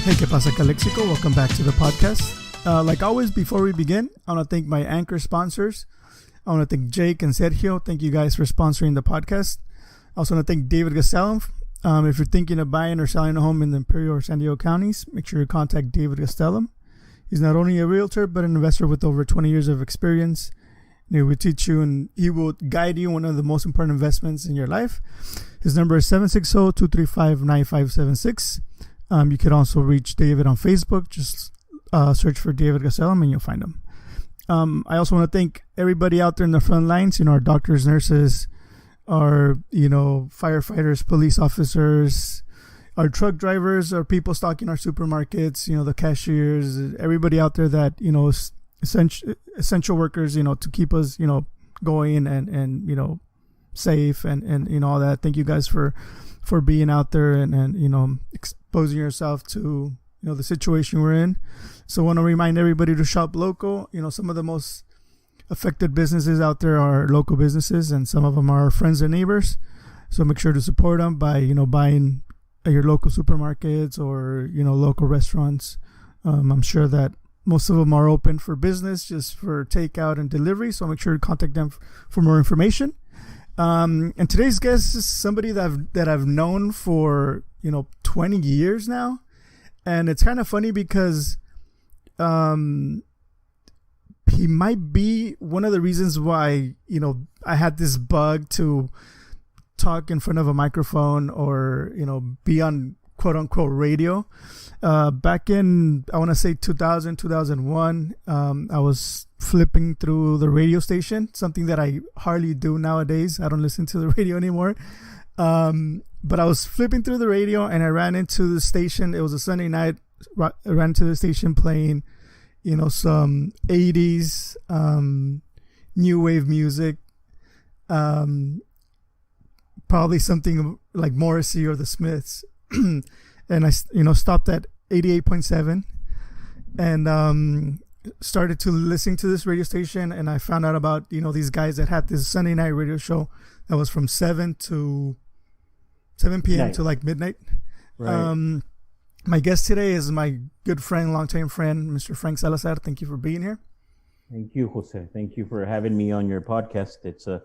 Hey, que pasa Calexico? Welcome back to the podcast. Like always, before we begin, I want to thank my anchor sponsors. I want to thank Jake and Sergio. Thank you guys for sponsoring the podcast. I also want to thank David Gastelum. If you're thinking of buying or selling a home in the Imperial or San Diego counties, make sure you contact David Gastelum. He's not only a realtor, but an investor with over 20 years of experience. And he will teach you and he will guide you one of the most important investments in your life. His number is 760-235-9576. You can also reach David on Facebook. Just search for David Gastelum and you'll find him. I also want to thank everybody out there in the front lines, our doctors, nurses, our, firefighters, police officers, our truck drivers, our people stocking our supermarkets, the cashiers, everybody out there that, essential workers, to keep us, going and safe and all that. Thank you guys for being out there and exposing yourself to, the situation we're in. So I want to remind everybody to shop local. Some of the most affected businesses out there are local businesses, and some of them are friends and neighbors. So make sure to support them by, buying at your local supermarkets or, local restaurants. I'm sure that most of them are open for business, just for takeout and delivery. So make sure to contact them for more information. And today's guest is somebody that I've known for, 20 years now. And it's kind of funny because he might be one of the reasons why, I had this bug to talk in front of a microphone or, be on quote unquote radio. Back in, I want to say 2001, I was flipping through the radio station, something that I hardly do nowadays. I don't listen to the radio anymore. But I was flipping through the radio and I ran into the station. It was a Sunday night. I ran to the station playing, some 80s new wave music. Probably something like Morrissey or the Smiths. And I, stopped at 88.7 and started to listen to this radio station. And I found out about, these guys that had this Sunday night radio show that was from 7 p.m. to like midnight. Right. My guest today is my good friend, longtime friend, Mr. Frank Salazar. Thank you for being here. Thank you, Jose. Thank you for having me on your podcast. It's an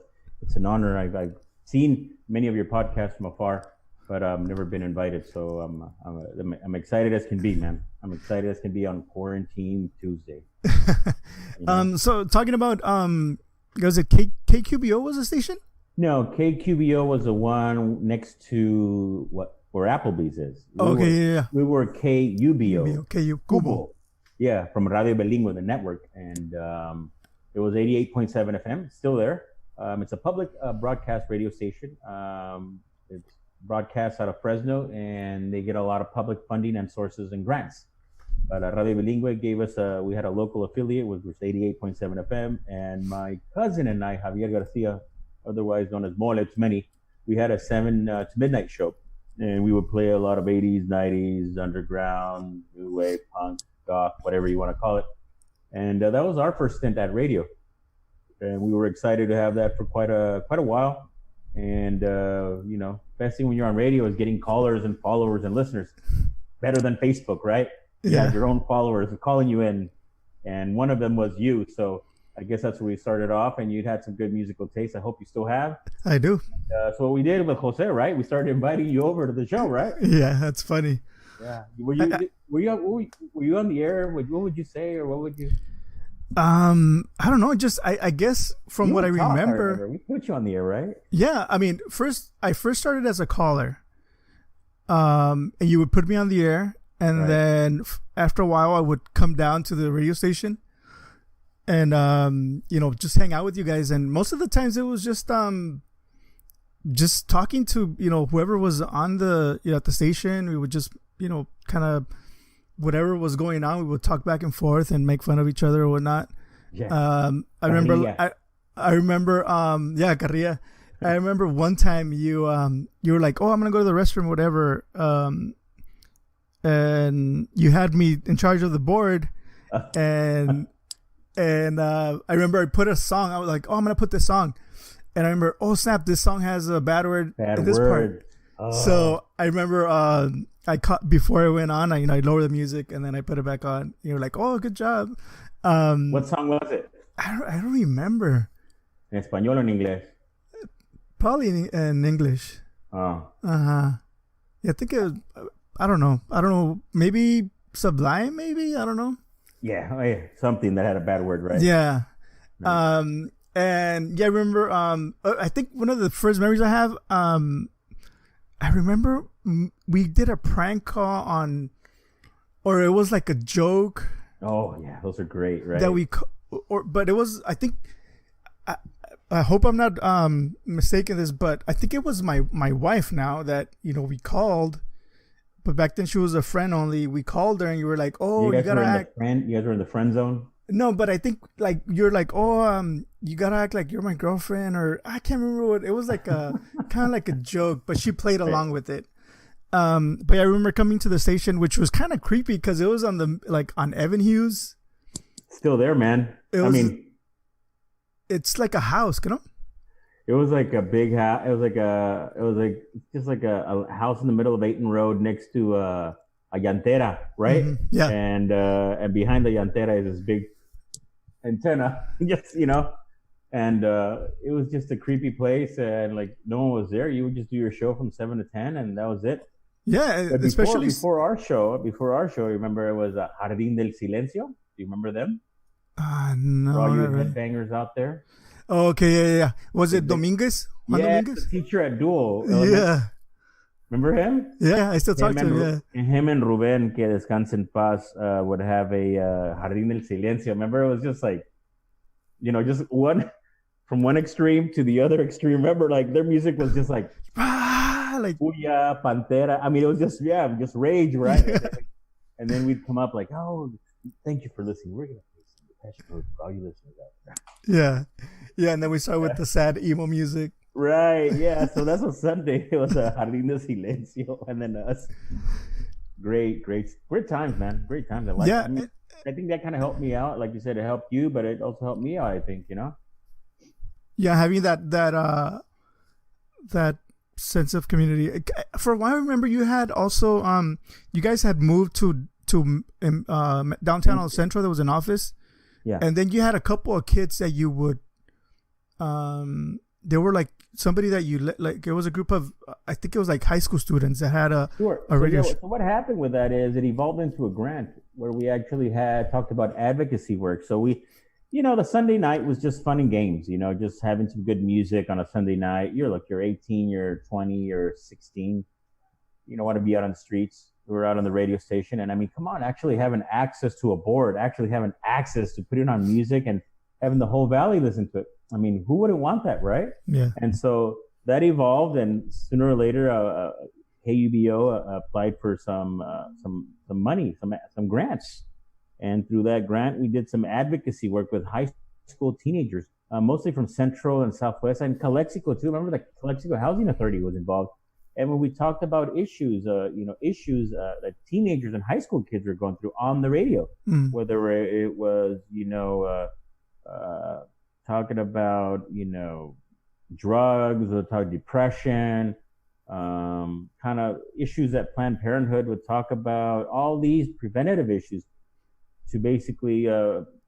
honor. I've seen many of your podcasts from afar, but I've never been invited. So I'm excited as can be, man. I'm excited as can be on Quarantine Tuesday. So talking about was it KQBO was the station? No, KQBO was the one next to where Applebee's is. We were KUBO. Kubo. Yeah, from Radio Bilingüe, the network. And it was 88.7 FM, still there. It's a public broadcast radio station. It's broadcast out of Fresno, and they get a lot of public funding and sources and grants. But Radio Bilingüe gave us we had a local affiliate, which was 88.7 FM. And my cousin and I, Javier Garcia, otherwise known as Mole Many, we had a 7 to midnight show. And we would play a lot of 80s, 90s, underground, new wave, punk, goth, whatever you want to call it. And that was our first stint at radio. And we were excited to have that for quite a while. And, best thing when you're on radio is getting callers and followers and listeners. Better than Facebook, right? You have your own followers calling you in. And one of them was you. So I guess that's where we started off, and you'd had some good musical taste. I hope you still have. I do. So what we did with Jose, right? We started inviting you over to the show, right? Yeah, that's funny. Yeah. Were you on the air? What would you say, or what would you? I don't know. Just I guess from what I remember, we put you on the air, right? Yeah. I mean, I first started as a caller, and you would put me on the air, and then after a while, I would come down to the radio station. And, just hang out with you guys. And most of the times it was just talking to, whoever was on at the station. We would just, kind of whatever was going on, we would talk back and forth and make fun of each other or whatnot. Yeah. I remember, Carrilla. I remember one time you were like, oh, I'm going to go to the restroom, whatever. And you had me in charge of the board and I remember I put a song. I was like, oh, I'm going to put this song. And I remember, oh, snap, this song has a bad word. Bad this word. Part. So I remember I caught before I went on. I lowered the music and then I put it back on. You were like, "Oh, good job." What song was it? I don't remember. En español o en inglés? Probably in English. Oh. Yeah, I think it was. I don't know. Maybe Sublime. Maybe I don't know. Yeah, something that had a bad word, right? Yeah. Nice. And yeah, I remember. I think one of the first memories I have. I remember we did a prank call on, or it was like a joke. Oh yeah, those are great, right? That but it was. I think. I hope I'm not mistaken this, but I think it was my wife now that we called. But back then she was a friend only. We called her and you were like, "Oh, you gotta act." You guys were in the friend zone. No, but I think like you're like, "Oh, you gotta act like you're my girlfriend," or I can't remember what it was, like a kind of like a joke. But she played along with it. But I remember coming to the station, which was kind of creepy because it was on Evan Hughes. Still there, man. It's like a house, you know? It was like a big house. It was just like a house in the middle of Ayton Road next to a llantera, right? Mm-hmm. Yeah. And behind the llantera is this big antenna, just and it was just a creepy place, and like no one was there. You would just do your show from 7 to 10, and that was it. Yeah, but before our show, remember it was Jardín del Silencio. Do you remember them? No. For all you headbangers out there. Oh, okay, yeah. Was it Dominguez? Dominguez? The teacher at Dual. Yeah. Remember him? Yeah, I still talk to him. Yeah. Him and Ruben, que descanse en paz, would have a Jardín del Silencio. Remember, it was just like, just one from one extreme to the other extreme. Remember, like their music was just like Puya, Pantera. I mean, it was just rage, right? Yeah. And then we'd come up like, "Oh, thank you for listening. We're gonna play some Depeche Mode for all you listeners out there." Yeah, and then we start with the sad emo music. Right, yeah. So that's what Sunday it was, Jardín de Silencio, and then us. Great times, man. Great times. I like. Yeah, I think that kind of helped me out. Like you said, it helped you, but it also helped me out. I think Yeah, having that sense of community. For a while, I remember you had also you guys had moved to downtown El Centro. There was an office. Yeah. And then you had a couple of kids that you would, they were like somebody that you like. It was a group of, I think it was like high school students that had a radio. So what happened with that is it evolved into a grant where we actually had talked about advocacy work. So we, the Sunday night was just fun and games. Just having some good music on a Sunday night. You're 18, you're 20, you're 16. You don't want to be out on the streets. We were out on the radio station, and I mean, come on, actually having access to a board, actually having access to put it on music and having the whole valley listen to it. I mean, who wouldn't want that, right? Yeah. And so that evolved, and sooner or later, KUBO applied for some money, some grants, and through that grant, we did some advocacy work with high school teenagers, mostly from Central and Southwest, and Calexico too. Remember, the Calexico Housing Authority was involved. And when we talked about issues that teenagers and high school kids were going through on the radio, whether it was, talking about, drugs or depression, kind of issues that Planned Parenthood would talk about, all these preventative issues to basically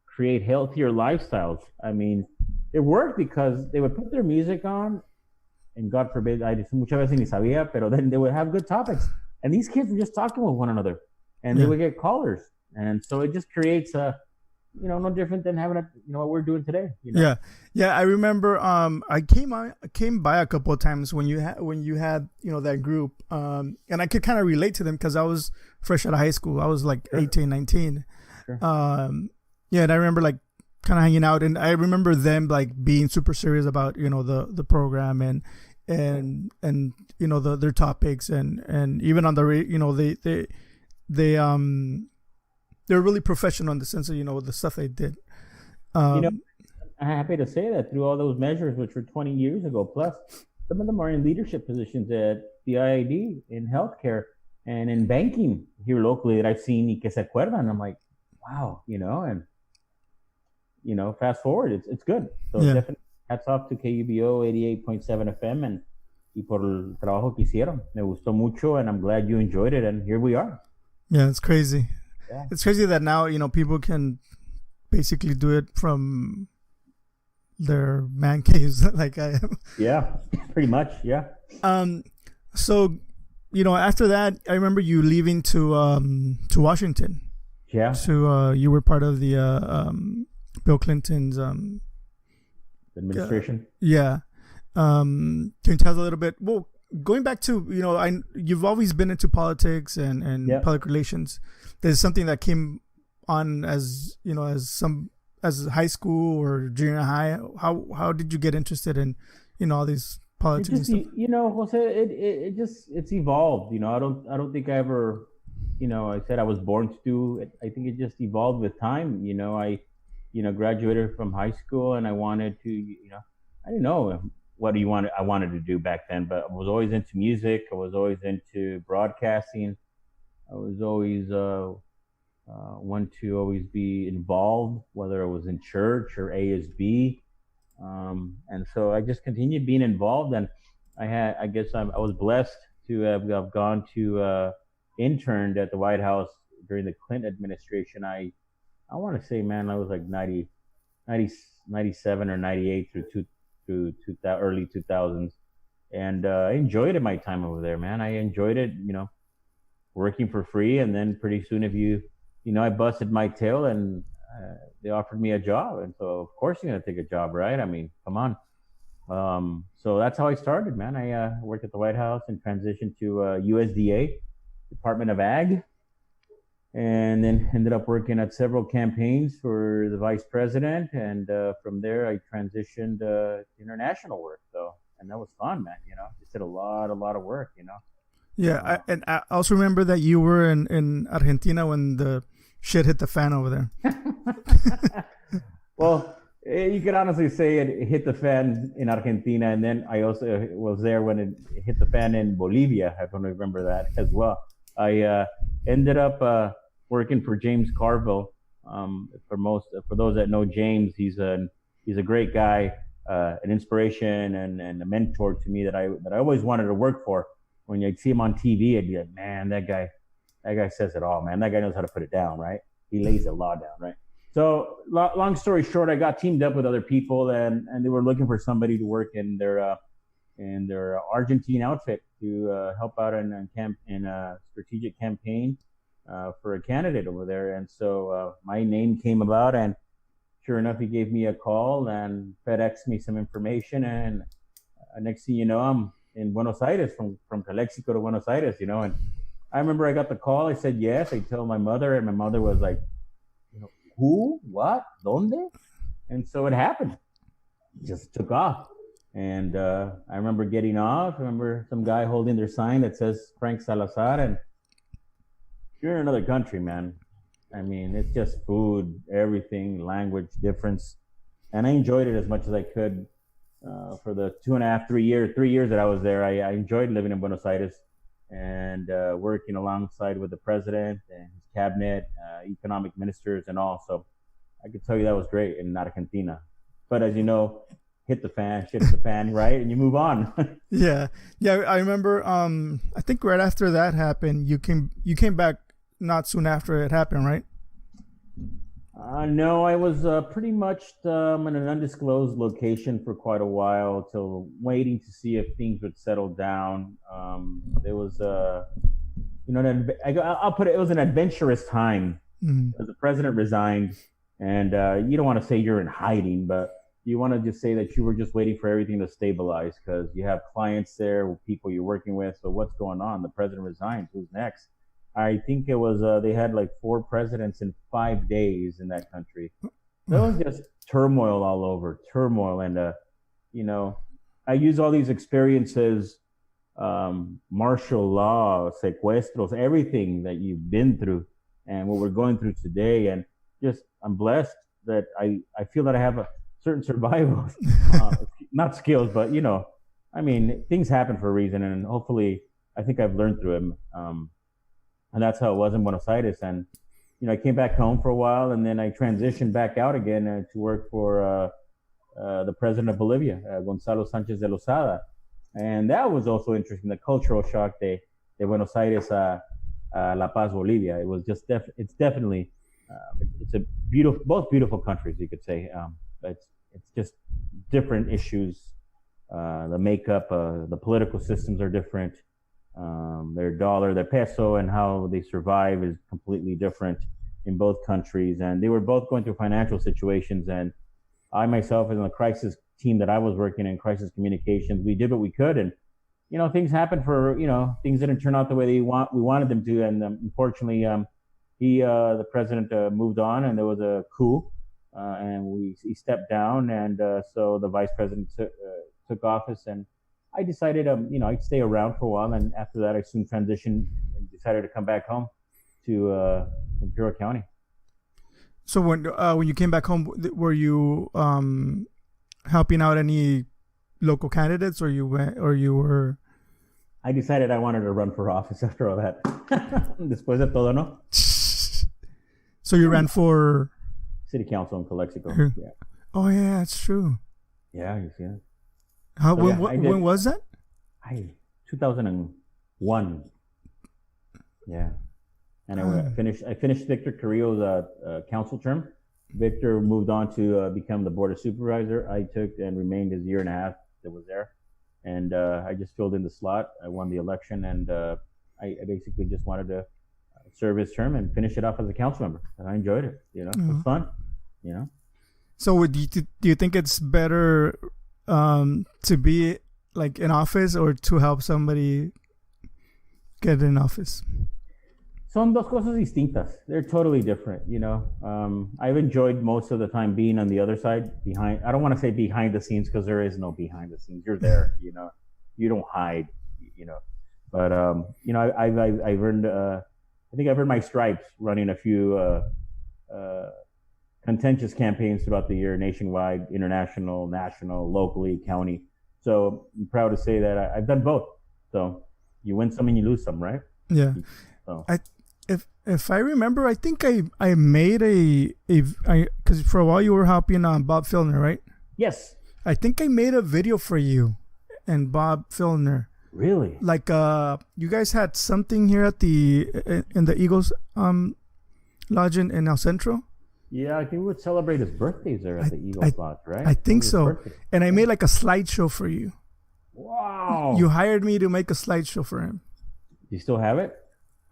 create healthier lifestyles. I mean, it worked because they would put their music on, and God forbid, I muchas veces ni sabía, pero then they would have good topics. And these kids were just talking with one another, and they would get callers. And so it just creates no different than having what we're doing today. Yeah. I remember I came by a couple of times when you had that group, and I could kind of relate to them because I was fresh out of high school. I was like 18, 19. Sure. And I remember like kind of hanging out, and I remember them like being super serious about the program and their topics, and even on the they're really professional in the sense of the stuff they did. I'm happy to say that through all those measures, which were 20 years ago plus, some of them are in leadership positions at the IID, in healthcare, and in banking here locally that I've seen y que se acuerdan. I'm like, wow, and fast forward, it's good. So definitely hats off to KUBO 88.7 FM, and y por el trabajo que hicieron. Me gustó mucho, and I'm glad you enjoyed it, and here we are. Yeah, it's crazy. Yeah. It's crazy that now, people can basically do it from their man caves like I am. Yeah, pretty much, yeah. So, after that, I remember you leaving to Washington. Yeah. So you were part of the Bill Clinton's administration. Yeah. Can you tell us a little bit? Well, going back to you've always been into politics and public relations. There's something that came on as as high school or junior high. How did you get interested in all these politics and stuff? Jose, it's evolved. I don't think I ever, I said I was born to do it. I think it just evolved with time. I graduated from high school, and I wanted to, I didn't know what I wanted to do back then, but I was always into music. I was always into broadcasting. I was always want to always be involved, whether it was in church or ASB. And so I just continued being involved, and I was blessed to have gone to interned at the White House during the Clinton administration. I want to say, man, I was like 97 or 98 through early 2000s. And I enjoyed it, my time over there, man. I enjoyed it, working for free. And then pretty soon I busted my tail, and they offered me a job. And so, of course, you're going to take a job, right? I mean, come on. So that's how I started, man. I worked at the White House and transitioned to USDA, Department of Ag, and then ended up working at several campaigns for the vice president. And from there, I transitioned to international work. And that was fun, man. Just did a lot of work, Yeah, I also remember that you were in Argentina when the shit hit the fan over there. Well, you could honestly say it hit the fan in Argentina, and then I also was there when it hit the fan in Bolivia. I don't remember that as well. I ended up working for James Carville. For those that know James, he's a great guy, an inspiration and a mentor to me that I always wanted to work for. When I'd see him on TV, I'd be like, man, that guy says it all, man. That guy knows how to put it down, right? He lays the law down, right? So long story short, I got teamed up with other people, and they were looking for somebody to work in their Argentine outfit to help out in a strategic campaign for a candidate over there. And so my name came about, and sure enough, he gave me a call and FedExed me some information. And next thing you know, I'm in Buenos Aires, from Calexico to Buenos Aires, and I remember I got the call. I said yes. I told my mother, and my mother was like, who, what, donde? And so it happened. It just took off. And I remember getting off. I remember some guy holding their sign that says Frank Salazar, and you're in another country, man. I mean, it's just food, everything, language difference. And I enjoyed it as much as I could. For the 2.5, 3 years that I was there, I enjoyed living in Buenos Aires and working alongside with the president and his cabinet, economic ministers and all. So I could tell you that was great in Argentina. But as you know, shit hit the fan, right? And you move on. Yeah. I remember, I think right after that happened, you came back not soon after it happened, right? No, I was pretty much in an undisclosed location for quite a while, till waiting to see if things would settle down. There was, I'll put it, it was an adventurous time. As the president resigned, and you don't want to say you're in hiding, but you want to just say that you were just waiting for everything to stabilize, because you have clients there, people you're working with. So what's going on? The president resigned. Who's next? I think it was, they had like 4 presidents in 5 days in that country. There was just turmoil all over, And, I use all these experiences, martial law, secuestros, everything that you've been through and what we're going through today. And just, I'm blessed that I feel that I have a certain survival, not skills, but, things happen for a reason. And hopefully, I think I've learned through them. And that's how it was in Buenos Aires. And, I came back home for a while, and then I transitioned back out again to work for the president of Bolivia, Gonzalo Sanchez de Lozada. And that was also interesting. The cultural shock de Buenos Aires La Paz, Bolivia. It was just it's definitely it's a beautiful, both beautiful countries, you could say. But it's just different issues. The makeup, the political systems are different. Their dollar, their peso, and how they survive is completely different in both countries. And they were both going through financial situations. And I myself, in the crisis team that I was working in, crisis communications, we did what we could. And things happened for things didn't turn out the way we wanted them to. And unfortunately, the president moved on, and there was a coup, and he stepped down, and so the vice president took office, and I decided, I'd stay around for a while, and after that, I soon transitioned and decided to come back home to Imperial County. So when you came back home, were you helping out any local candidates, or you were? I decided I wanted to run for office after all that. Después de todo, ¿no? So you ran for city council in Calexico. Yeah. Oh yeah, that's true. Yeah, you see it. When was that? 2001. Yeah, and I finished Victor Carrillo's council term. Victor moved on to become the board of supervisor. I took and remained his year and a half that was there, and I just filled in the slot. I won the election, and I basically just wanted to serve his term and finish it off as a council member. And I enjoyed it. It was fun. So do you think it's better to be like in office or to help somebody get in office? Son dos cosas distintas. They're totally different, I've enjoyed most of the time being on the other side, behind. I don't want to say behind the scenes, because there is no behind the scenes. You're there, you don't hide, But I've earned. I think I've earned my stripes running a few contentious campaigns throughout the year, nationwide, international, national, locally, county. So I'm proud to say that I've done both. So you win some and you lose some, right? Yeah. So. If I remember, I think I made because for a while you were helping Bob Filner, right? Yes. I think I made a video for you and Bob Filner. Really? Like you guys had something here at in the Eagles Lodge in El Centro. Yeah, I think we would celebrate his birthdays there at the Eagles Lodge, right? I think so. And I made like a slideshow for you. Wow. You hired me to make a slideshow for him. You still have it?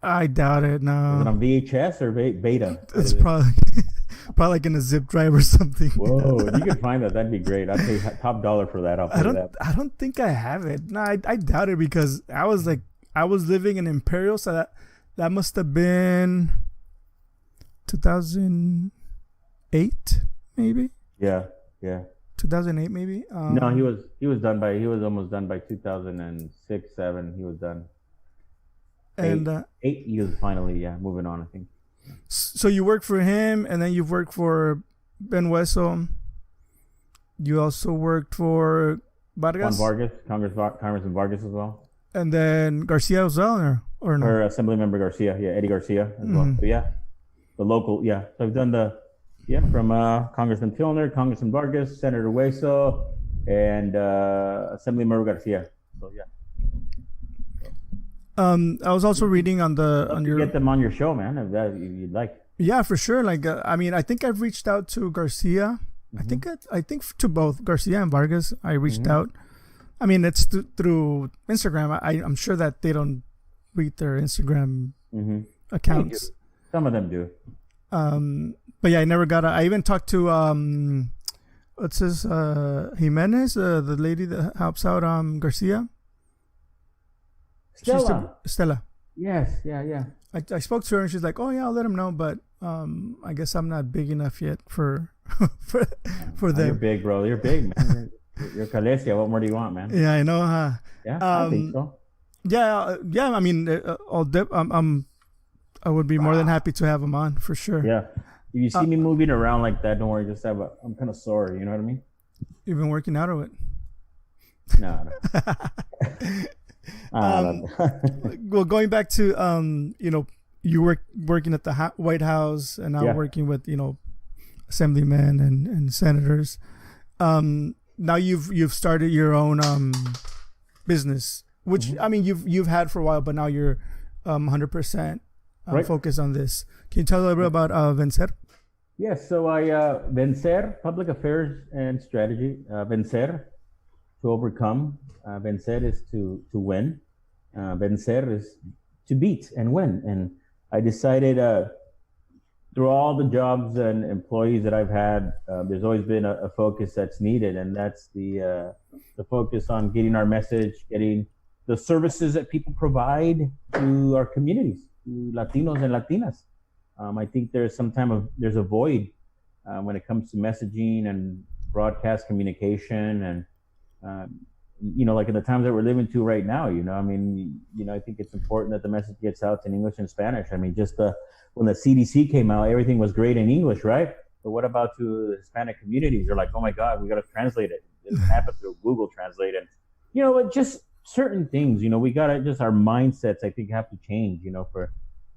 I doubt it. No. Is it on VHS or beta? It's probably like in a zip drive or something. Whoa! If you could find that, that'd be great. I'd pay top dollar for that. I don't think I have it. No, I doubt it, because I was living in Imperial, so that must have been 2008, maybe. Yeah. 2008, maybe. No, he was almost done by 2006, 7. He was done. And 8 years finally, moving on, I think. So you worked for him, and then you've worked for Ben Hueso. You also worked for Vargas. Juan Vargas, Congressman Vargas as well. And then Garcia as well, or no? Or Assemblymember Garcia, Eddie Garcia as well. So the local, So I've done from Congressman Filner, Congressman Vargas, Senator Hueso, and Assemblymember Garcia. So I was also reading on your get them on your show, man, if that you'd like. Yeah, for sure. Like, I think I've reached out to Garcia. Mm-hmm. I think to both Garcia and Vargas, I reached out. I mean, it's through Instagram. I'm sure that they don't read their Instagram accounts. Some of them do. But yeah, I never got. I even talked to what's his Jimenez, the lady that helps out Garcia. Stella. Yes, yeah. I spoke to her and she's like, "Oh yeah, I'll let him know," but I guess I'm not big enough yet for them. You're big, bro. You're big, man. You're Calesia. What more do you want, man? Yeah, I know, huh? Yeah, I think so. Yeah. I mean, I would be more than happy to have him on for sure. Yeah. If you see me moving around like that, don't worry. Just I'm kind of sore. You know what I mean? You've been working out or what? No. Well, going back to you working at the White House and now working with assemblymen and senators. Now you've started your own business, which I mean you've had for a while, but now you're 100% Right. focused on this. Can you tell a little bit about Vencer? Yes, so I Vencer, public affairs and strategy. Vencer, to overcome. Vencer is to win. Vencer is to beat and win. And I decided through all the jobs and employees that I've had, there's always been a focus that's needed, and that's the focus on getting our message, getting the services that people provide to our communities, to Latinos and Latinas. I think there's there's a void when it comes to messaging and broadcast communication, and like in the times that we're living to right now. I think it's important that the message gets out in English and Spanish. I mean, just when the CDC came out, everything was great in English, right? But what about to the Hispanic communities? They're like, oh my God, we got to translate it. It doesn't happen through Google Translate, and just certain things. We got to just our mindsets. I think have to change.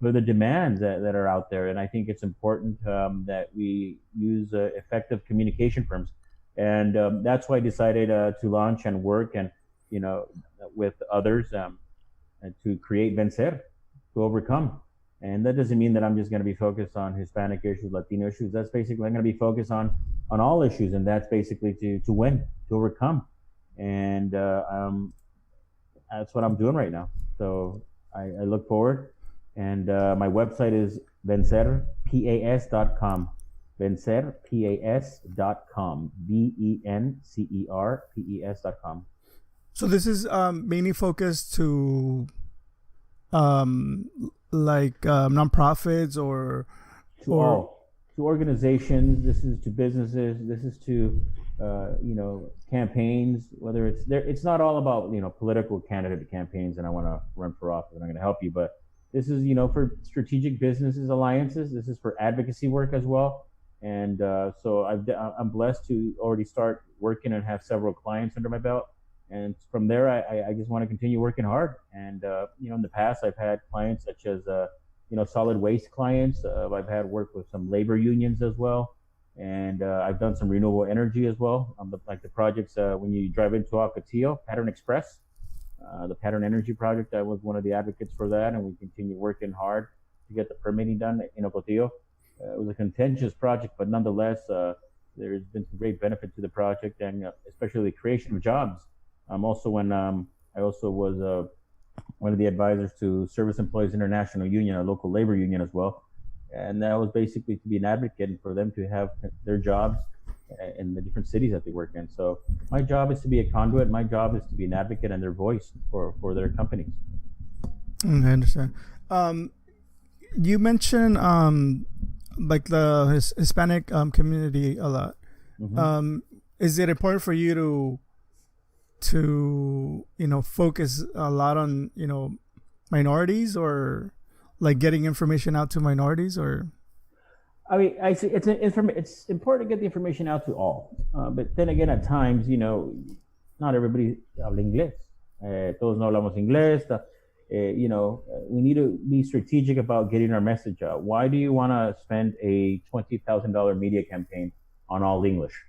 For the demands that are out there. And I think it's important that we use effective communication firms. And that's why I decided to launch and work with others and to create Vencer, to overcome. And that doesn't mean that I'm just going to be focused on Hispanic issues, Latino issues. That's basically, I'm going to be focused on all issues. And that's basically to win, to overcome. And that's what I'm doing right now. So I look forward. And my website is vencerpas.com. Vencerpas.com. VENCERPES.com. So this is mainly focused to nonprofits or to organizations. This is to businesses. This is to campaigns. Whether it's not all about political candidate campaigns, and I want to run for office and I'm going to help you, but this is, for strategic businesses alliances. This is for advocacy work as well. And so I'm blessed to already start working and have several clients under my belt. And from there, I just want to continue working hard. And, in the past, I've had clients such as, solid waste clients. I've had work with some labor unions as well. And I've done some renewable energy as well. Like the projects when you drive into Ocotillo, Pattern Express. The Pattern Energy Project, I was one of the advocates for that, and we continue working hard to get the permitting done in Ocotillo. It was a contentious project, but nonetheless, there's been some great benefit to the project, and especially the creation of jobs. I also was one of the advisors to Service Employees International Union, a local labor union as well, and that was basically to be an advocate and for them to have their jobs in the different cities that they work in. So my job is to be a conduit. My job is to be an advocate and their voice for their companies. I understand. You mentioned like the Hispanic community a lot. Mm-hmm. Is it important for you to focus a lot on minorities, or like getting information out to minorities, or? I mean, I see it's important to get the information out to all. But then again, at times, not everybody habla inglés. Todos no hablamos inglés. We need to be strategic about getting our message out. Why do you want to spend a $20,000 media campaign on all English?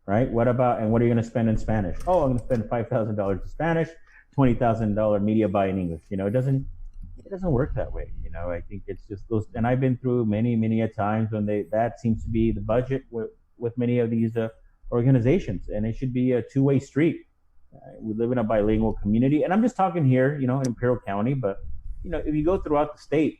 Right? What are you going to spend in Spanish? Oh, I'm going to spend $5,000 in Spanish, $20,000 media buy in English. It doesn't work that way. I think it's just those, and I've been through many a times when that seems to be the budget with many of these organizations, and it should be a two-way street. We live in a bilingual community, and I'm just talking here, in Imperial County, but if you go throughout the state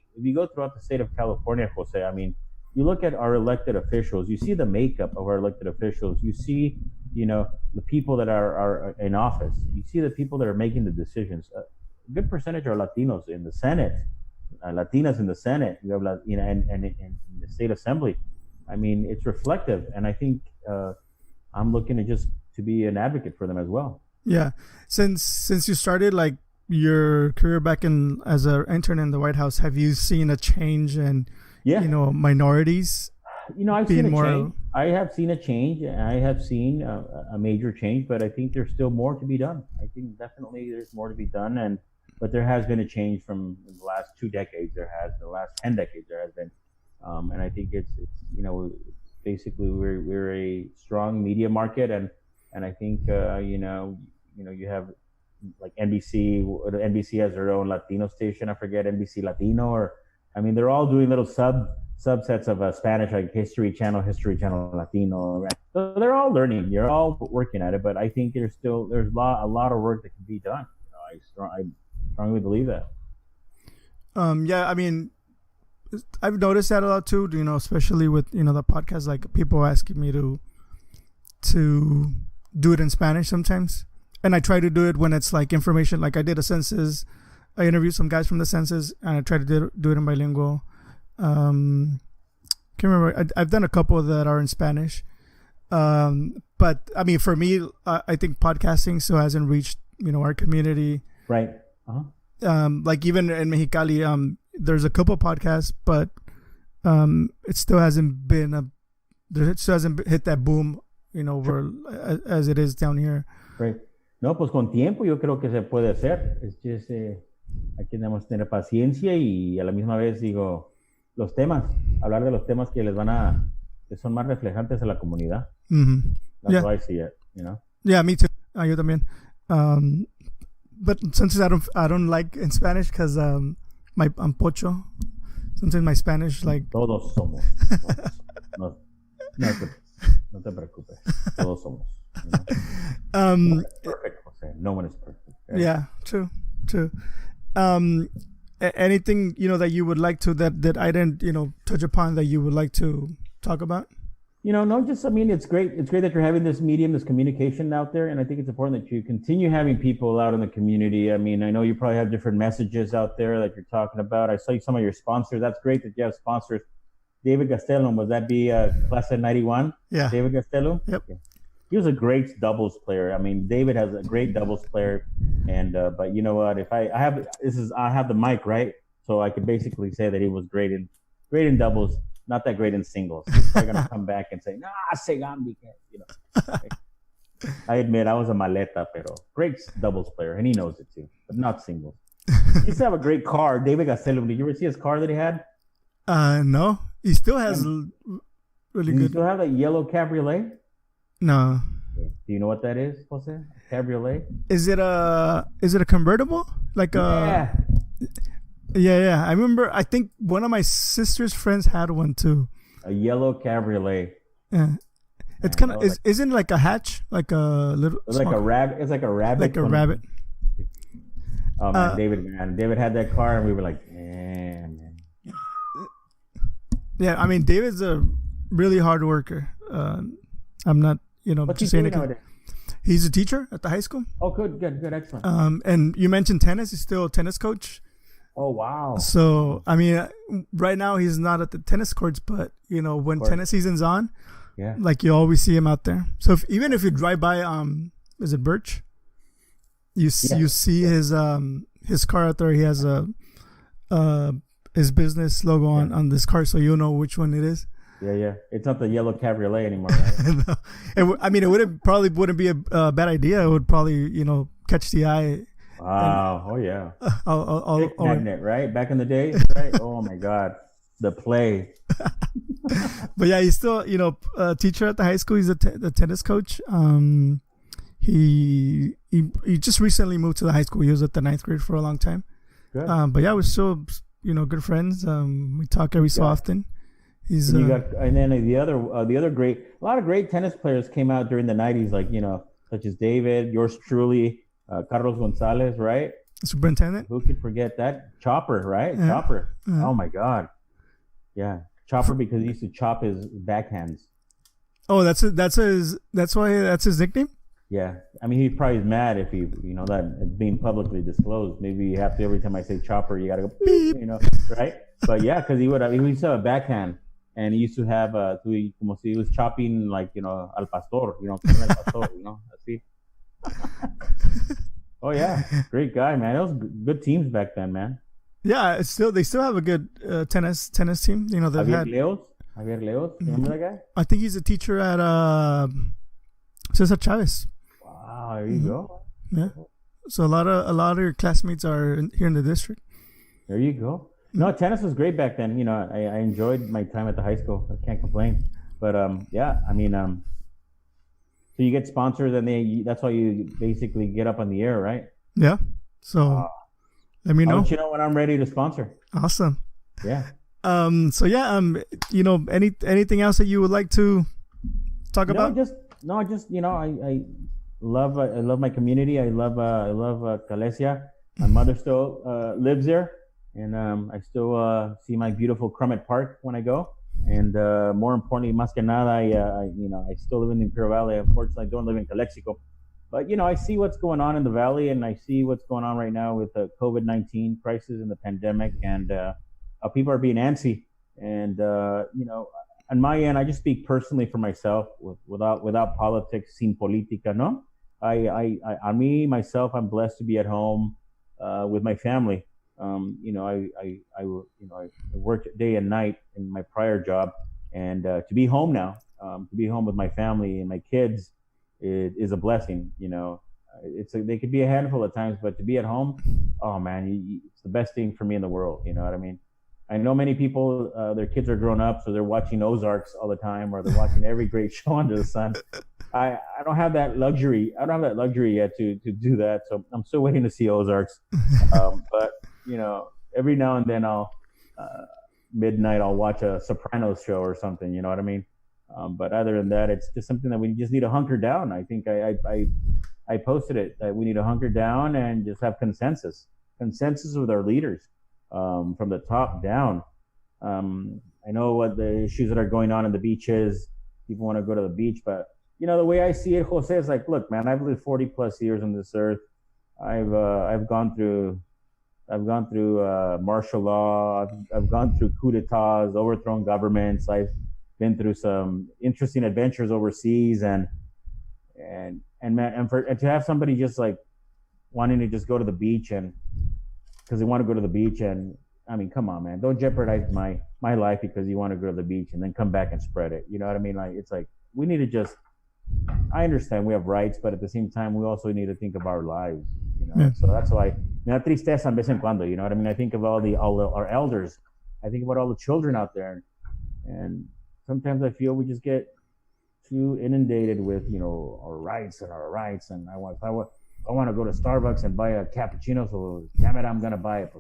of California, Jose, I mean, you look at our elected officials, you see the makeup of our elected officials, you see, the people that are in office, you see the people that are making the decisions. A good percentage are Latinos in the Senate, Latinas in the Senate, you have, and in the state assembly. I mean, it's reflective, and I think I'm looking to be an advocate for them as well. Yeah, since you started like your career back as an intern in the White House, have you seen a change in minorities? I've seen a change. I have seen a change. I have seen a major change, but I think there's still more to be done. I think definitely there's more to be done, but there has been a change from the last 2 decades. The last 10 decades there has been, and I think it's basically we're a strong media market, and I think you have like NBC has their own Latino station. I forget, NBC Latino, or I mean, they're all doing little subsets of Spanish, like History Channel Latino. Right? So they're all learning. You're all working at it, but I think there's a lot of work that can be done. I strongly believe that. Yeah, I mean, I've noticed that a lot too. Especially with the podcast, like people asking me to do it in Spanish sometimes, and I try to do it when it's like information. Like I did a census, I interviewed some guys from the census, and I try to do it in bilingual. Can't remember. I've done a couple that are in Spanish, but I mean, for me, I think podcasting still hasn't reached our community. Right. Like even in Mexicali, there's a couple podcasts, but it still hasn't hit that boom, as it is down here. Right. No, pues con tiempo yo creo que se puede hacer. Es just, aquí tenemos que tener paciencia y a la misma vez digo hablar de los temas que son más reflejantes a la comunidad. Mm-hmm. That's how I see it, Yeah, me too. Yo también. But sometimes I don't like in Spanish because I'm pocho. Sometimes my Spanish like. Todos somos. No te preocupes. Todos somos. No one is perfect, Jose. No one is perfect. Right? Yeah, true. Anything that you would like to that I didn't touch upon that you would like to talk about? No, just, I mean, it's great. It's great that you're having this medium, this communication out there. And I think it's important that you continue having people out in the community. I mean, I know you probably have different messages out there that you're talking about. I saw some of your sponsors. That's great that you have sponsors. David Gastelum, would that be class of 91? Yeah. David Gastelum? Yep. Okay. He was a great doubles player. I mean, David has a great doubles player. And, but you know what, if I have the mic, right? So I could basically say that he was great in doubles. Not that great in singles. He's probably going to come back and say, se Gambi. I admit I was a maleta, pero great doubles player, and he knows it too, but not singles. He used to have a great car, David Gastelum. Did you ever see his car that he had? No. He still has really good. You still have that yellow cabriolet? No. Do you know what that is, Jose? Cabriolet? Is it a convertible? Like yeah. Yeah. I remember. I think one of my sister's friends had one too. A yellow cabriolet. Yeah, it's kind of isn't it like a hatch, like a little. It's like a rabbit. It's like a rabbit. Like a rabbit. Oh man, David had that car, and we were like, man. Yeah, I mean, David's a really hard worker. I'm not, What's just he saying doing it. He's a teacher at the high school. Oh, good, excellent. And you mentioned tennis. He's still a tennis coach. Oh, wow. So, I mean, right now he's not at the tennis courts, but, when tennis season's on, yeah, like you always see him out there. So even if you drive by, is it Birch? You see his car out there. He has his business logo on this car, so you'll know which one it is. Yeah. It's not the yellow cabriolet anymore, right? No. It probably wouldn't be a bad idea. It would probably, catch the eye. Wow. Oh, yeah. I'll magnet, right? Back in the day, right? Oh, my God. The play. But yeah, he's still, a teacher at the high school. He's the tennis coach. He just recently moved to the high school. He was at the 9th grade for a long time. Good. But yeah, we're still, good friends. We talk every so often. He's and then the other a lot of great tennis players came out during the 90s, like, such as David, yours truly, Carlos Gonzalez, right? Superintendent. Who could forget that? Chopper, right? Yeah. Chopper. Yeah. Oh my God. Yeah. Chopper, because he used to chop his backhands. Oh, that's why that's his nickname? Yeah. I mean, he probably is mad if he, that it's being publicly disclosed. Maybe you have to, every time I say chopper, you got to go, beep, right? But yeah, because he used to have a backhand, and he used to have, como si he was chopping, like, al pastor, al pastor, así. Oh yeah, great guy, man. It was good teams back then, man. Yeah, they still have a good tennis team. They've Javier Leos, remember that guy? I think he's a teacher at Cesar Chavez. Wow, there you go. Yeah, so a lot of your classmates are here in the district. There you go. No, tennis was great back then. I enjoyed my time at the high school. I can't complain. But yeah, I mean, so you get sponsors, and that's why you basically get up on the air, right? Yeah. So let me know. I'll let you know when I'm ready to sponsor. Awesome. Yeah. So yeah, anything else that you would like to talk about? I love my community. I love Calesia. My mother still lives there, and I still see my beautiful Crummett Park when I go. And more importantly, más que nada, I still live in the Imperial Valley. Unfortunately, I don't live in Calexico, but I see what's going on in the valley, and I see what's going on right now with the COVID-19 crisis and the pandemic, and people are being antsy. And on my end, I just speak personally for myself, without politics, sin política, no. On me myself, I'm blessed to be at home with my family. I worked day and night in my prior job, and to be home now, to be home with my family and my kids, is a blessing. They could be a handful at times, but to be at home, oh man, it's the best thing for me in the world. You know what I mean? I know many people, their kids are grown up, so they're watching Ozarks all the time, or they're watching every great show under the sun. I don't have that luxury. I don't have that luxury yet to do that. So I'm still waiting to see Ozarks. But every now and then midnight I'll watch a Sopranos show or something. You know what I mean? But other than that, it's just something that we just need to hunker down. I think I posted it that we need to hunker down and just have consensus with our leaders, from the top down. I know what the issues that are going on in the beaches. People want to go to the beach, but the way I see it, Jose, is like, look, man, I've lived 40 plus years on this earth. I've gone through martial law. I've gone through coup d'etats, overthrown governments. I've been through some interesting adventures overseas, and to have somebody just like wanting to just go to the beach, and because they want to go to the beach, and I mean, come on, man, don't jeopardize my life because you want to go to the beach and then come back and spread it. You know what I mean? Like, it's like we need to just. I understand we have rights, but at the same time, we also need to think of our lives. Yeah. So that's why me da tristeza en vez en cuando. You know what I mean? I think of all our elders. I think about all the children out there, and sometimes I feel we just get too inundated with our rights. And I want to go to Starbucks and buy a cappuccino. So damn it, I'm gonna buy it.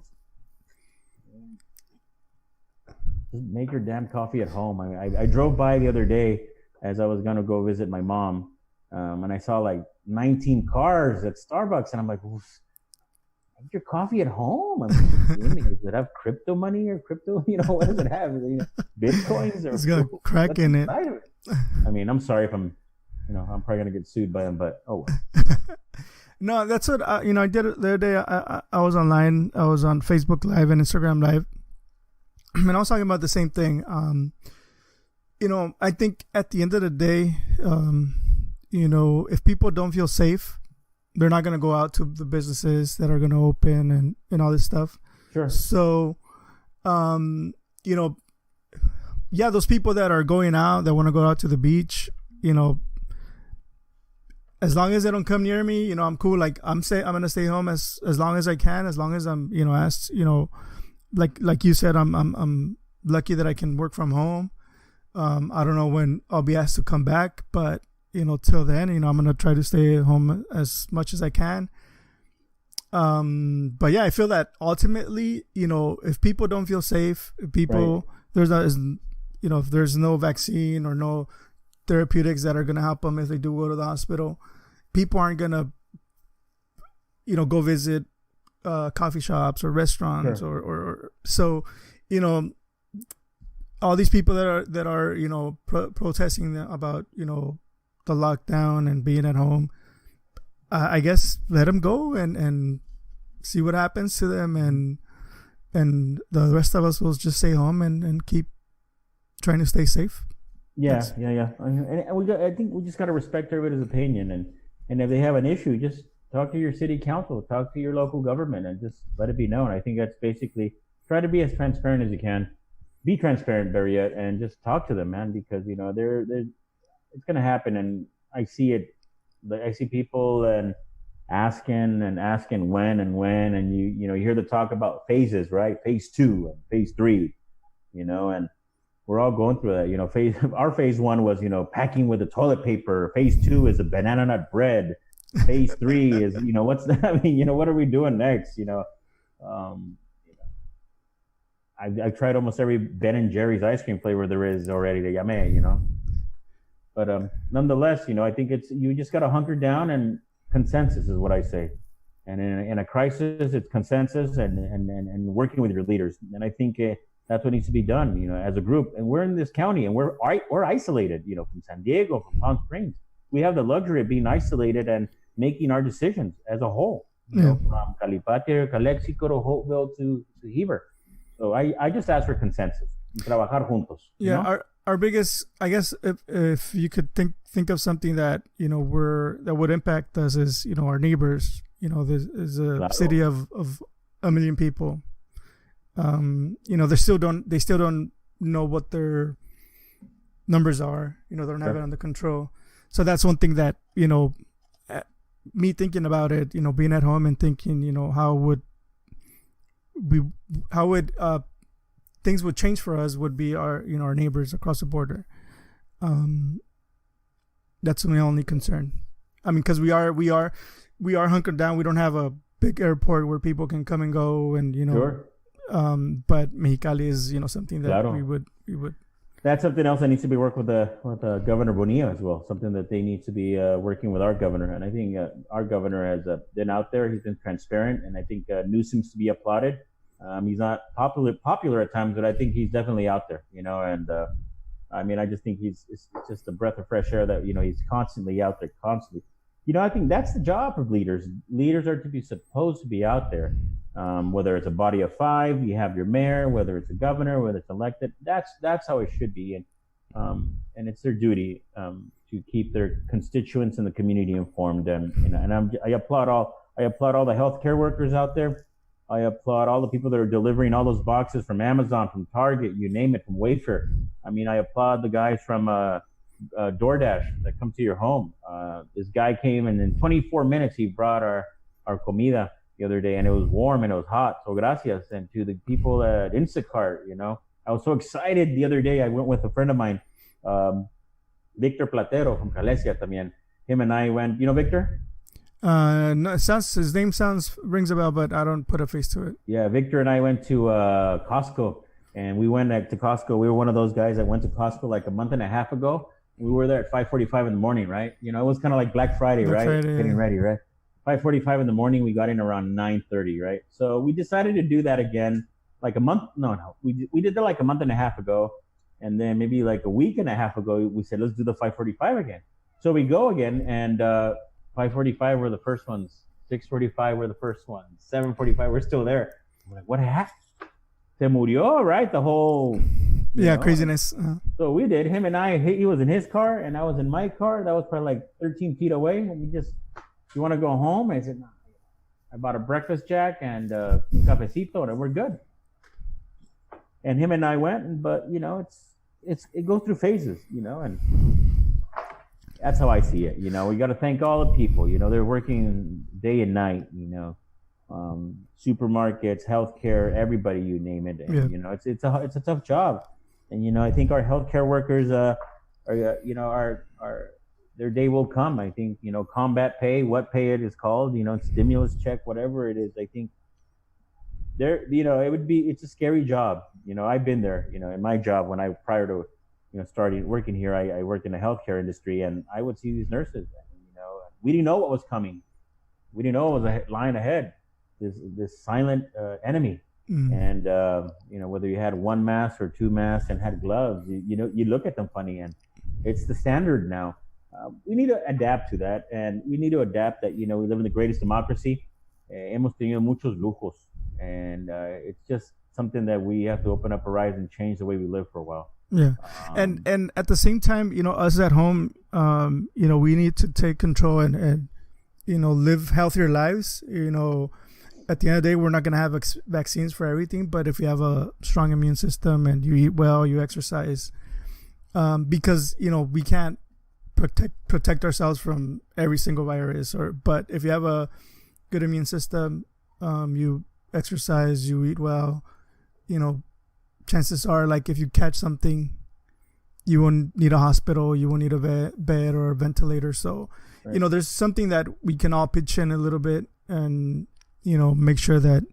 Just make your damn coffee at home. I drove by the other day as I was gonna go visit my mom, and I saw like 19 cars at Starbucks, and I'm like, well, make your coffee at home. I mean, does it have crypto money or crypto? What does it have? Bitcoins? Or it's got crack in it. I mean, I'm sorry if I'm probably gonna get sued by them, but oh. No, that's what I did it the other day. I was online. I was on Facebook Live and Instagram Live, and I was talking about the same thing. I think at the end of the day, if people don't feel safe, they're not going to go out to the businesses that are going to open and all this stuff. Sure. So, those people that are going out, that want to go out to the beach, as long as they don't come near me, I'm cool. Like I'm going to stay home as long as I can, as long as I'm, asked, like you said, I'm lucky that I can work from home. I don't know when I'll be asked to come back, but till then, I'm gonna try to stay at home as much as I can. But yeah, I feel that ultimately, if people don't feel safe, if people if there's no vaccine or no therapeutics that are gonna help them if they do go to the hospital, people aren't gonna go visit coffee shops or restaurants. Sure. or so all these people that are protesting about the lockdown and being at home, I guess let them go and see what happens to them, and the rest of us will just stay home and keep trying to stay safe. Yeah. And I think we just got to respect everybody's opinion, and if they have an issue, just talk to your city council, talk to your local government, and just let it be known. I think that's basically try to be as transparent as you can. Be transparent, better yet, and just talk to them, man, because they're it's gonna happen, and I see it. I see people and asking when, and you hear the talk about phases, right? Phase 2 and phase 3, and we're all going through that. Our phase 1 was packing with the toilet paper. Phase 2 is a banana nut bread. phase 3 is, what's that? I mean, what are we doing next? Um, I've tried almost every Ben and Jerry's ice cream flavor there is already. The yame. But nonetheless, I think you just got to hunker down, and consensus is what I say. And in a crisis, it's consensus and working with your leaders. And I think that's what needs to be done, as a group. And we're in this county, and we're isolated, from San Diego, from Palm Springs. We have the luxury of being isolated and making our decisions as a whole, from Pasa Calexico to Hopeville to Heber. So I just ask for consensus. Trabajar juntos. Yeah, our biggest, I guess, if you could think of something that that would impact us is our neighbors. This is a city of 1 million people. They still don't know what their numbers are. They don't have it under control. So that's one thing that me thinking about it. Being at home and thinking, how would things would change for us would be our our neighbors across the border. That's my only concern. I mean, because we are hunkered down. We don't have a big airport where people can come and go, and Sure. But Mexicali is something that we would. That's something else that needs to be worked with the Governor Bonilla as well. Something that they need to be working with our governor. And I think our governor has been out there. He's been transparent, and I think Newsom's to be applauded. He's not popular at times, but I think he's definitely out there. And I just think it's just a breath of fresh air that he's constantly out there, constantly. I think that's the job of leaders. Leaders are supposed to be out there. Whether it's a body of 5, you have your mayor, whether it's a governor, whether it's elected, that's how it should be. And it's their duty to keep their constituents and the community informed. And I applaud all the healthcare workers out there. I applaud all the people that are delivering all those boxes from Amazon, from Target, you name it, from Wayfair. I applaud the guys from DoorDash that come to your home. This guy came, and in 24 minutes he brought our comida the other day, and it was warm and it was hot. So gracias. And to the people at Instacart, I was so excited the other day. I went with a friend of mine, Victor Platero from Calesia también. Him and I went, Victor? No, his name rings a bell, but I don't put a face to it. Yeah, Victor and I went to Costco, and we went to Costco. We were one of those guys that went to Costco like a month and a half ago. We were there at 5:45 in the morning, right? It was kind of like Black Friday, right? Getting ready, right? 5:45 in the morning. We got in around 9:30, right? So we decided to do that again, like a month. No, we did that like a month and a half ago, and then maybe like a week and a half ago, we said let's do the 5:45 again. So we go again, and 5:45 were the first ones. 6:45 were the first ones. 7:45 we're still there. We're like, what happened? Se murió, right? The whole craziness. So we did. Him and I. He was in his car, and I was in my car. That was probably like 13 feet away, and we just. You want to go home? I said, no. I bought a breakfast jack and un cafecito, and we're good. And him and I went, but it goes through phases, and that's how I see it. We got to thank all the people. They're working day and night. Supermarkets, healthcare, everybody, you name it. And, it's a tough job, and I think our healthcare workers are their day will come. I think, combat pay, what pay it is called, stimulus check, whatever it is. I think it's a scary job. I've been there, in my job when prior to, starting working here, I worked in the healthcare industry, and I would see these nurses, we didn't know what was coming. We didn't know what was lying ahead, this silent enemy. And, whether you had 1 mask or 2 masks and had gloves, you look at them funny, and it's the standard now. We need to adapt to that, and we need to adapt that, we live in the greatest democracy. Hemos tenido muchos lujos, and it's just something that we have to open up our eyes and change the way we live for a while. Yeah. And at the same time, us at home, we need to take control and live healthier lives. At the end of the day, we're not going to have vaccines for everything, but if you have a strong immune system and you eat well, you exercise, because, we can't protect ourselves from every single virus, but if you have a good immune system, you exercise, you eat well, chances are, like, if you catch something, you won't need a hospital, you won't need a bed or a ventilator. So you know, there's something that we can all pitch in a little bit and, you know, make sure that,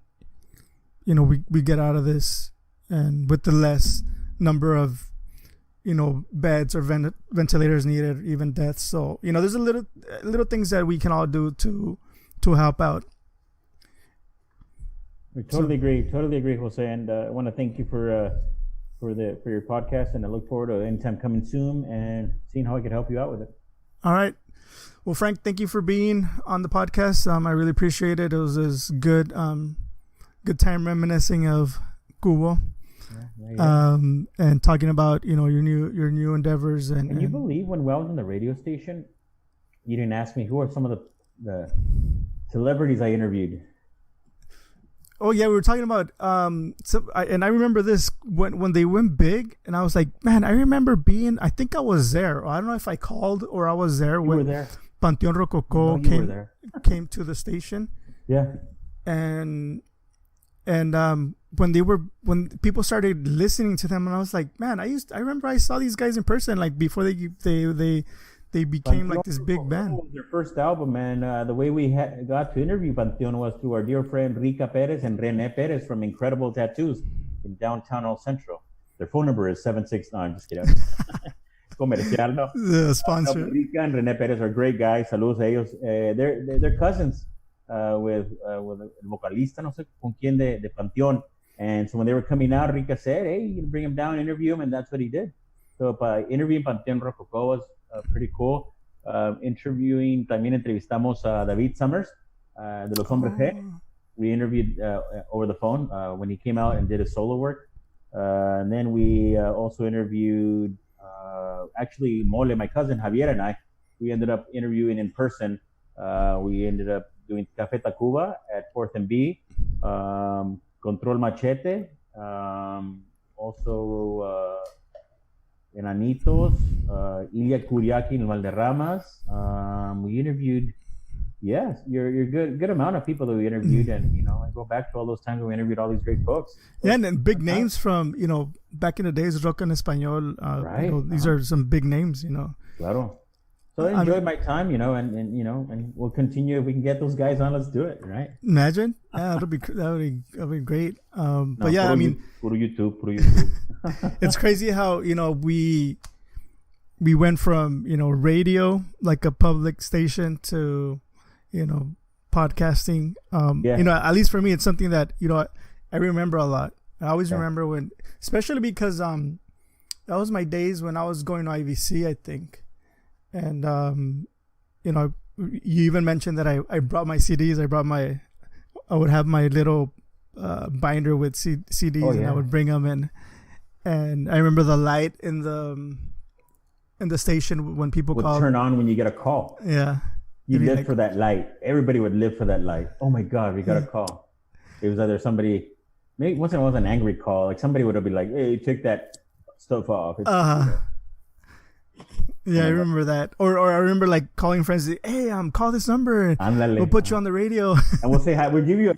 you know, we get out of this and with the less number of, you know, beds or ventilators needed, even deaths. So, you know, there's a little things that we can all do to help out. We totally agree, Jose. And I want to thank you for your podcast, and I look forward to anytime coming soon and seeing how I can help you out with it. All right. Well, Frank, thank you for being on the podcast. I really appreciate it. It was good time reminiscing of Cuba. Yeah. And talking about, you know, your new endeavors. And Can you believe when I was on the radio station, you didn't ask me who are some of the celebrities I interviewed? Oh yeah, we were talking about and I remember this when they went big, and I was like, man, I remember I think I was there. I don't know if I called or I was there when Panteón Rococó came to the station. Yeah. And when people started listening to them, and I was like, man, I remember I saw these guys in person, like before they became like this big band. Was their first album, and the way we got to interview Panteón was through our dear friend Rica Perez and René Perez from Incredible Tattoos in downtown El Centro. Their phone number is 769. I'm just kidding. Comercial, no? The sponsor. Rica and René Perez are great guys. Saludos a ellos. They're cousins with el vocalista, no sé con quién de Panteón. And so when they were coming out, Rica said, hey, you can bring him down, interview him, and that's what he did. So interviewing Panteón Rococó was pretty cool. También entrevistamos a David Summers de Los Hombres G. We interviewed over the phone when he came out and did his solo work. And then we also interviewed, actually, Mole, my cousin Javier, and I. We ended up interviewing in person. We ended up doing Café Tacuba at 4th and B. Control Machete. Also... Enanitos, Ilya Kuriaki in Valderramas. We interviewed, your good amount of people that we interviewed, and you know, I go back to all those times when we interviewed all these great folks. Yeah, and big names from, you know, back in the days, rock en español. Right. You know, these are some big names, you know. Claro. So I enjoyed my time, you know, and you know, and we'll continue if we can get those guys on. Let's do it, right? Imagine, yeah, that'd be great. But yeah, I mean, puro YouTube. It's crazy how, you know, we went from, you know, radio, like a public station, to, you know, podcasting. You know, at least for me, it's something that, you know, I remember a lot. I always remember when, especially because that was my days when I was going to IVC, I think. And, you know, you even mentioned that I brought my CDs. I would have my little binder with CDs, and I would bring them in. And I remember the light in the station when people would called. Turn on when you get a call. Yeah. You live for that light. Everybody would live for that light. Oh my God, we got a call. It was either somebody, maybe once in a while it was an angry call. Like somebody would be like, hey, take that stuff off. Yeah, I remember that. Or I remember like calling friends, hey, call this number. We'll put you on the radio. And we'll say hi. We'll give you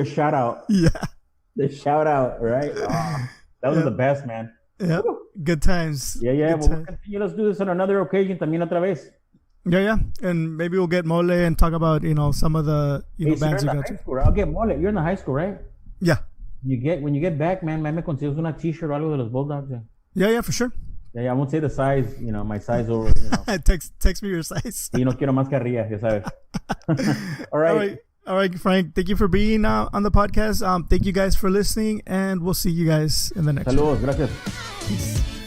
a shout out. Yeah. The shout out, right? Oh, that was the best, man. Yeah. Good times. Yeah. We'll continue. Let's do this on another occasion también otra vez. Yeah. And maybe we'll get Mole and talk about, you know, some of the, you know, bands we got to. I'll get Mole. You're in the high school, right? Yeah. When you get back, man, me consigues una t-shirt o algo de los Bulldogs. Yeah, for sure. Yeah, I won't say the size, you know, my size over, you know. Text me your size. Y no quiero más carrilla, ya sabes. All right, Frank. Thank you for being on the podcast. Thank you guys for listening, and we'll see you guys in the next one. Saludos, gracias. Peace.